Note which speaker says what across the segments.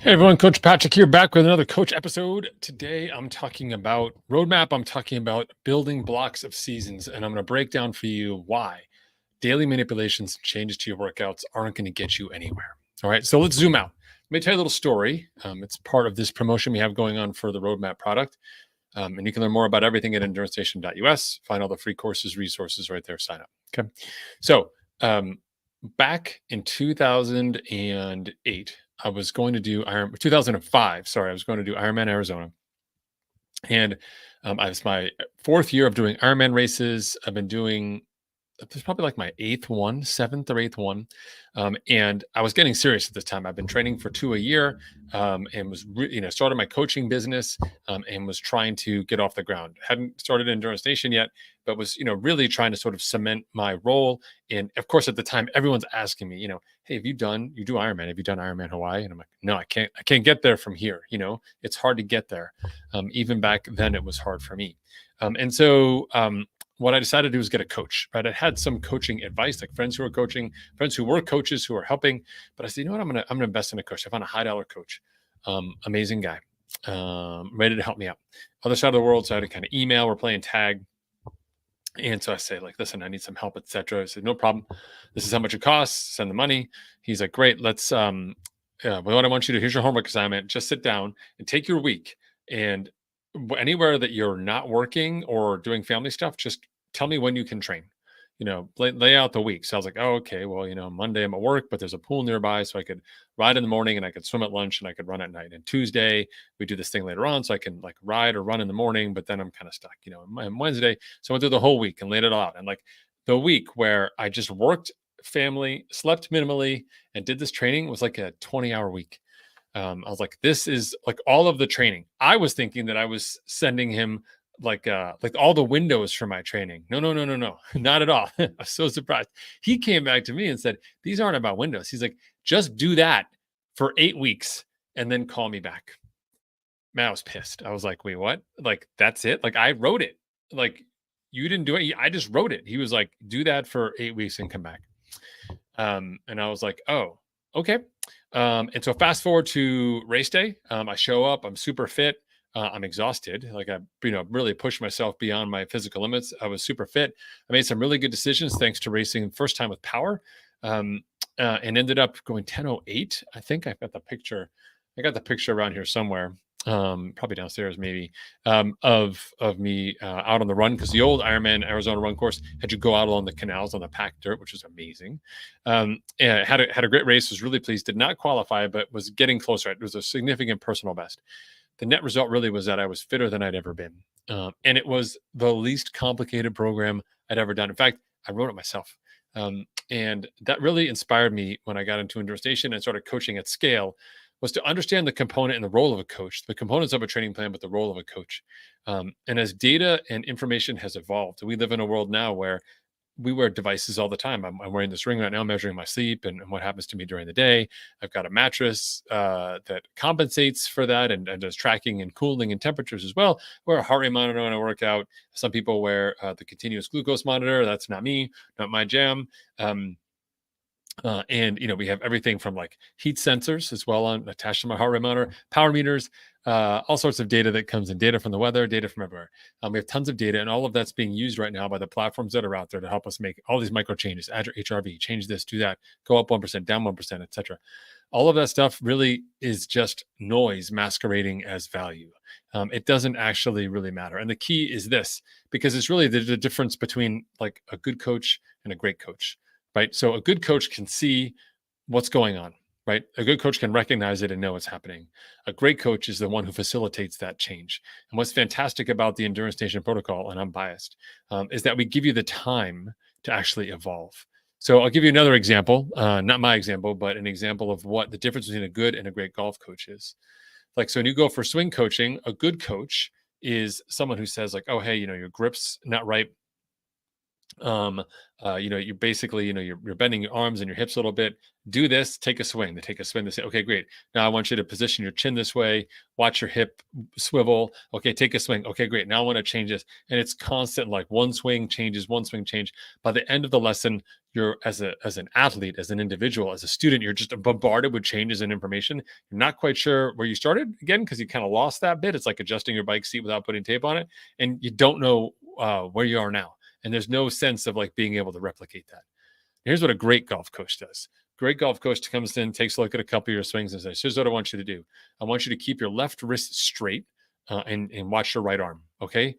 Speaker 1: Hey everyone, Coach Patrick here, back with another coach episode. Today I'm talking about roadmap. I'm talking about building blocks of seasons, and I'm going to break down for you why daily manipulations and changes to your workouts aren't going to get you anywhere. All right, so let's zoom out. Let me tell you a little story. It's part of this promotion we have going on for the roadmap product. And you can learn more about everything at enduranceStation.us. Find all the free courses, resources right there. Sign up. Okay. So back in 2008, I was going to do 2005. Sorry, I was going to do Ironman Arizona, and I was my fourth year of doing Ironman races. I've been doing it's probably like my seventh or eighth one. And I was getting serious at this time. I've been training for 2 a year, and was, started my coaching business, and was trying to get off the ground. Hadn't started Endurance Nation yet, but was, really trying to sort of cement my role. And of course, at the time, everyone's asking me, hey, you do Ironman? Have you done Ironman Hawaii? And I'm like, no, I can't get there from here. It's hard to get there. Even back then, it was hard for me. And so, what I decided to do was get a coach, right? I had some coaching advice, like friends who were coaching, friends who were coaches who were helping. But I said, I'm gonna invest in a coach. I found a high-dollar coach, amazing guy, ready to help me out. Other side of the world, so I had to kind of email. We're playing tag, and so I say, like, listen, I need some help, etc. I said, no problem. This is how much it costs. Send the money. He's like, great. Let's. What I want you to do. Here's your homework assignment. Just sit down and take your week and anywhere that you're not working or doing family stuff, just tell me when you can train, lay out the week. So I was like, oh, okay, well, Monday I'm at work, but there's a pool nearby. So I could ride in the morning and I could swim at lunch and I could run at night. And Tuesday we do this thing later on. So I can like ride or run in the morning, but then I'm kind of stuck, and Wednesday. So I went through the whole week and laid it all out. And like the week where I just worked family, slept minimally, and did this training was like a 20-hour week. I was like, this is like all of the training. I was thinking that I was sending him like all the windows for my training. No, not at all. I was so surprised. He came back to me and said, these aren't about windows. He's like, just do that for 8 weeks and then call me back. Man, I was pissed. I was like, wait, what? Like, that's it? Like, I wrote it. Like, you didn't do it. I just wrote it. He was like, do that for 8 weeks and come back. And I was like, oh, okay. And so fast forward to race day, I show up, I'm super fit. I'm exhausted. Like I, really pushed myself beyond my physical limits. I was super fit. I made some really good decisions thanks to racing first time with power, and ended up going 10:08. I think I've got the picture. I got the picture around here somewhere. Probably downstairs maybe, of me out on the run, because the old Ironman Arizona run course had you go out along the canals on the packed dirt, which was amazing. And had a great race, was really pleased, did not qualify, but was getting closer. It was a significant personal best. The net result really was that I was fitter than I'd ever been. And it was the least complicated program I'd ever done. In fact, I wrote it myself. And that really inspired me when I got into Endurance Nation and started coaching at scale, was to understand the component and the role of a coach, the components of a training plan, but the role of a coach. And as data and information has evolved, we live in a world now where we wear devices all the time. I'm wearing this ring right now, measuring my sleep and what happens to me during the day. I've got a mattress that compensates for that and does tracking and cooling and temperatures as well. I wear a heart rate monitor when I work out. Some people wear the continuous glucose monitor. That's not me, not my jam. And we have everything from like heat sensors as well on attached to my heart rate monitor, power meters, all sorts of data that comes in, data from the weather, data from everywhere. We have tons of data, and all of that's being used right now by the platforms that are out there to help us make all these micro changes. Add your HRV, change this, do that, go up 1%, down 1%, etc. All of that stuff really is just noise masquerading as value. It doesn't actually really matter. And the key is this, because it's really the difference between like a good coach and a great coach. Right. So a good coach can see what's going on, right? A good coach can recognize it and know what's happening. A great coach is the one who facilitates that change. And what's fantastic about the Endurance Nation protocol, and I'm biased, is that we give you the time to actually evolve. So I'll give you another example, not my example, but an example of what the difference between a good and a great golf coach is. Like, so when you go for swing coaching, a good coach is someone who says like, oh, hey, your grip's not right. um you're basically, you're bending your arms and your hips a little bit. Do this, take a swing. They take a swing. They say, okay, great, now I want you to position your chin this way, watch your hip swivel. Okay, take a swing. Okay, great, now I want to change this. And it's constant, like one swing changes, one swing change. By the end of the lesson, you're, as an athlete, as an individual, as a student, you're just bombarded with changes and information. You're not quite sure where you started again, because you kind of lost that bit. It's like adjusting your bike seat without putting tape on it, and you don't know where you are now, and there's no sense of like being able to replicate that. Here's what a great golf coach does. Great golf coach comes in, takes a look at a couple of your swings, and says, here's what I want you to do. I want you to keep your left wrist straight, and watch your right arm. Okay.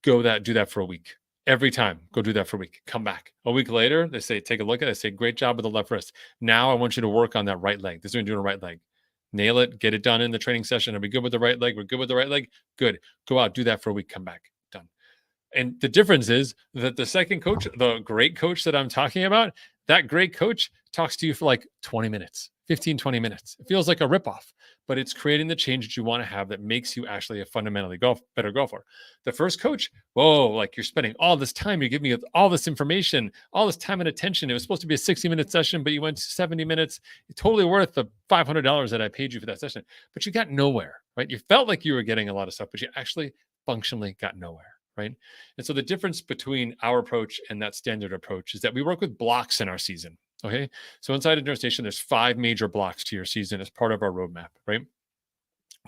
Speaker 1: Do that for a week. Every time, go do that for a week. Come back a week later. They say, take a look at it. They say, great job with the left wrist. Now I want you to work on that right leg. This is what you're doing, right leg. Nail it, get it done in the training session. Are we good with the right leg? We're good with the right leg. Good. Go out, do that for a week. Come back. Done. And the difference is that the second coach, the great coach that I'm talking about, that great coach talks to you for like 20 minutes, 15, 20 minutes. It feels like a ripoff, but it's creating the change that you want to have that makes you actually a fundamentally better golfer. The first coach, whoa, like you're spending all this time, you're giving me all this information, all this time and attention. It was supposed to be a 60-minute session, but you went 70 minutes. It's totally worth the $500 that I paid you for that session, but you got nowhere, right? You felt like you were getting a lot of stuff, but you actually functionally got nowhere. Right. And so the difference between our approach and that standard approach is that we work with blocks in our season. Okay. So inside Endurance Nation, there's 5 major blocks to your season as part of our roadmap. Right.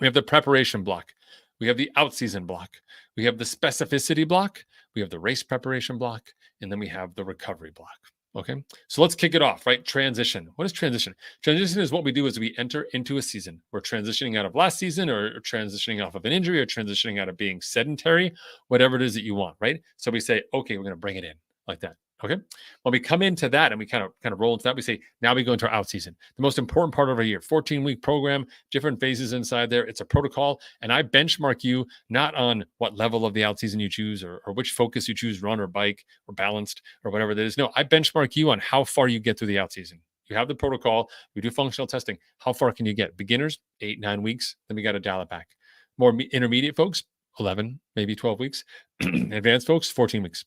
Speaker 1: We have the preparation block. We have the out-season block. We have the specificity block. We have the race preparation block. And then we have the recovery block. Okay. So let's kick it off, right? Transition. What is transition? Transition is what we do as we enter into a season. We're transitioning out of last season, or transitioning off of an injury, or transitioning out of being sedentary, whatever it is that you want, right? So we say, okay, we're going to bring it in like that. Okay. When we come into that and we kind of roll into that, we say, now we go into our out season, the most important part of our year, 14-week program, different phases inside there. It's a protocol. And I benchmark you not on what level of the out season you choose, or which focus you choose, run or bike or balanced or whatever that is. No, I benchmark you on how far you get through the out season. You have the protocol. We do functional testing. How far can you get? Beginners, 8, 9 weeks. Then we got to dial it back. More intermediate folks, 11, maybe 12 weeks. Advanced folks, 14 weeks.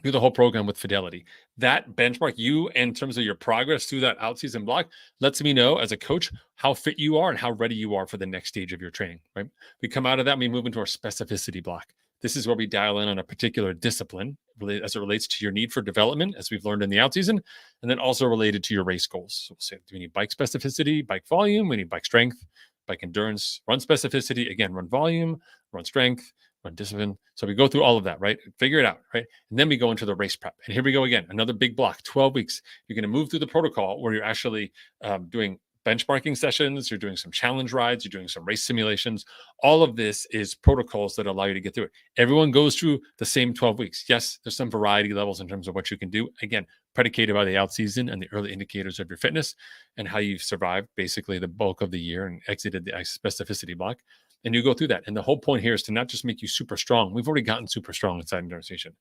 Speaker 1: Do the whole program with fidelity. That benchmark you in terms of your progress through that out-season block lets me know as a coach how fit you are and how ready you are for the next stage of your training, right? We come out of that and we move into our specificity block. This is where we dial in on a particular discipline as it relates to your need for development, as we've learned in the out season, and then also related to your race goals. So we'll say, do we need bike specificity, bike volume? We need bike strength, bike endurance, run specificity, again, run volume, run strength, run discipline. So we go through all of that, right? Figure it out, right? And then we go into the race prep. And here we go again, another big block, 12 weeks. You're going to move through the protocol where you're actually doing benchmarking sessions, you're doing some challenge rides, you're doing some race simulations. All of this is protocols that allow you to get through it. Everyone goes through the same 12 weeks. Yes, there's some variety levels in terms of what you can do. Again, predicated by the out season and the early indicators of your fitness and how you've survived basically the bulk of the year and exited the specificity block. And you go through that. And the whole point here is to not just make you super strong. We've already gotten super strong inside Endurance Nation.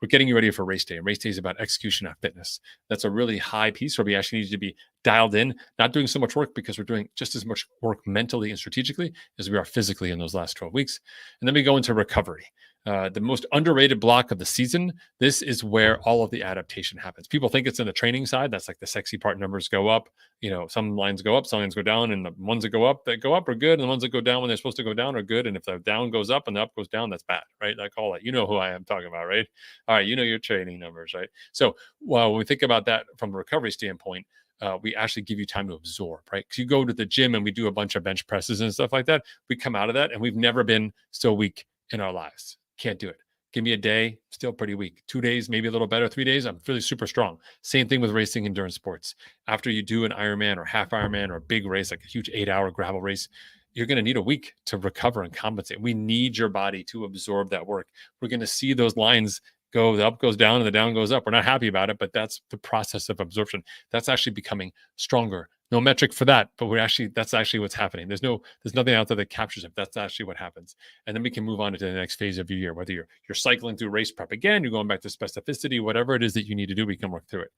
Speaker 1: We're getting you ready for race day. And race day is about execution, not fitness. That's a really high piece where we actually need you to be dialed in, not doing so much work because we're doing just as much work mentally and strategically as we are physically in those last 12 weeks. And then we go into recovery. The most underrated block of the season. This is where all of the adaptation happens. People think it's in the training side. That's like the sexy part. Numbers go up. Some lines go up, some lines go down, and the ones that go up are good, and the ones that go down when they're supposed to go down are good. And if the down goes up and the up goes down, that's bad, right? I call it. You know who I am talking about, right? All right, your training numbers, right? So, when we think about that from a recovery standpoint, we actually give you time to absorb, right? Because you go to the gym and we do a bunch of bench presses and stuff like that. We come out of that and we've never been so weak in our lives. Can't do it. Give me a day, still pretty weak. 2 days, maybe a little better. 3 days, I'm really super strong. Same thing with racing endurance sports. After you do an Ironman or half Ironman or a big race, like a huge 8-hour gravel race, you're going to need a week to recover and compensate. We need your body to absorb that work. We're going to see those lines go, the up goes down and the down goes up. We're not happy about it, but that's the process of absorption. That's actually becoming stronger, No metric for that, but that's actually what's happening. There's nothing out there that captures it. That's actually what happens. And then we can move on to the next phase of your year. Whether you're cycling through race prep again, you're going back to specificity, whatever it is that you need to do, we can work through it.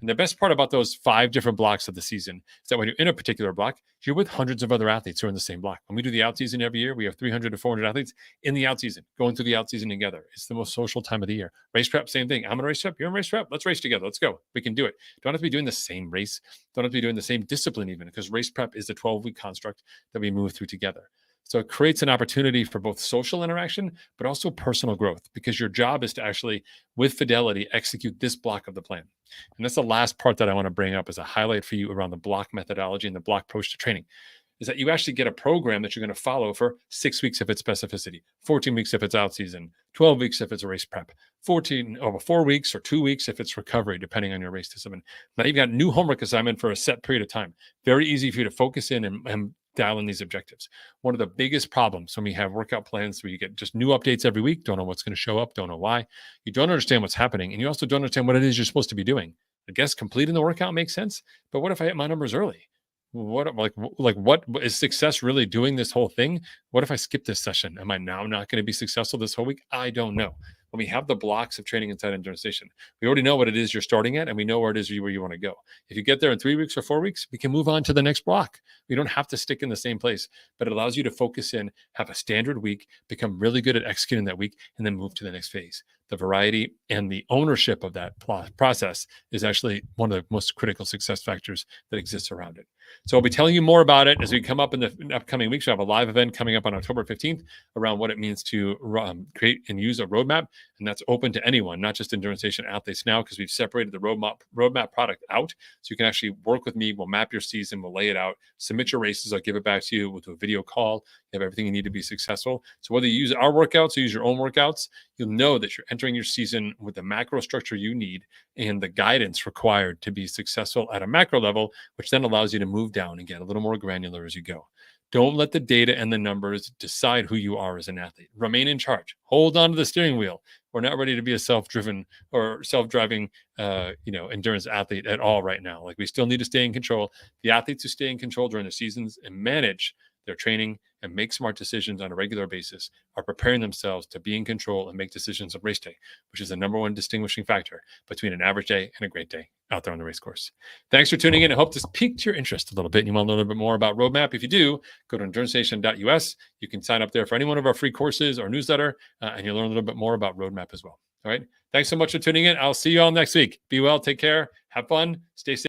Speaker 1: And the best part about those 5 different blocks of the season is that when you're in a particular block, you're with hundreds of other athletes who are in the same block. When we do the out season every year, we have 300 to 400 athletes in the out season, going through the out season together. It's the most social time of the year. Race prep, same thing. I'm in a race prep. You're in race prep. Let's race together. Let's go. We can do it. Don't have to be doing the same race. Don't have to be doing the same discipline even, because race prep is the 12-week construct that we move through together. So it creates an opportunity for both social interaction, but also personal growth, because your job is to actually, with fidelity, execute this block of the plan. And that's the last part that I want to bring up as a highlight for you around the block methodology and the block approach to training, is that you actually get a program that you're going to follow for 6 weeks if it's specificity, 14 weeks if it's out season, 12 weeks if it's a race prep, 4 weeks or 2 weeks if it's recovery, depending on your race discipline. Now you've got new homework assignment for a set period of time. Very easy for you to focus in and dial in these objectives. One of the biggest problems when we have workout plans where you get just new updates every week, don't know what's going to show up, don't know why, you don't understand what's happening, and you also don't understand what it is you're supposed to be doing. I guess completing the workout makes sense, but what if I hit my numbers early? What is success really doing this whole thing? What if I skip this session? Am I now not going to be successful this whole week? I don't know. When we have the blocks of training inside Endurance Nation, we already know what it is you're starting at, and we know where it is where you want to go. If you get there in 3 weeks or 4 weeks, we can move on to the next block. We don't have to stick in the same place, but it allows you to focus in, have a standard week, become really good at executing that week, and then move to the next phase. The variety and the ownership of that process is actually one of the most critical success factors that exists around it. So I'll be telling you more about it as we come up in the upcoming weeks. We have a live event coming up on October 15th around what it means to create and use a roadmap. And that's open to anyone, not just Endurance Nation athletes now, because we've separated the roadmap product out. So you can actually work with me. We'll map your season. We'll lay it out. Submit your races. I'll give it back to you with a video call. You have everything you need to be successful. So whether you use our workouts or use your own workouts, you'll know that you're entering your season with the macro structure you need and the guidance required to be successful at a macro level, which then allows you to move down and get a little more granular as you go. Don't let the data and the numbers decide who you are as an athlete. Remain in charge. Hold on to the steering wheel. We're not ready to be a self-driven or self-driving, endurance athlete at all right now. Like, we still need to stay in control. The athletes who stay in control during the seasons and manage their training and make smart decisions on a regular basis are preparing themselves to be in control and make decisions on race day, which is the number one distinguishing factor between an average day and a great day out there on the race course. Thanks for tuning in. I hope this piqued your interest a little bit and you want to learn a little bit more about Roadmap. If you do, go to endurancenation.us. You can sign up there for any one of our free courses or newsletter, and you'll learn a little bit more about Roadmap as well. All right. Thanks so much for tuning in. I'll see you all next week. Be well. Take care. Have fun. Stay safe.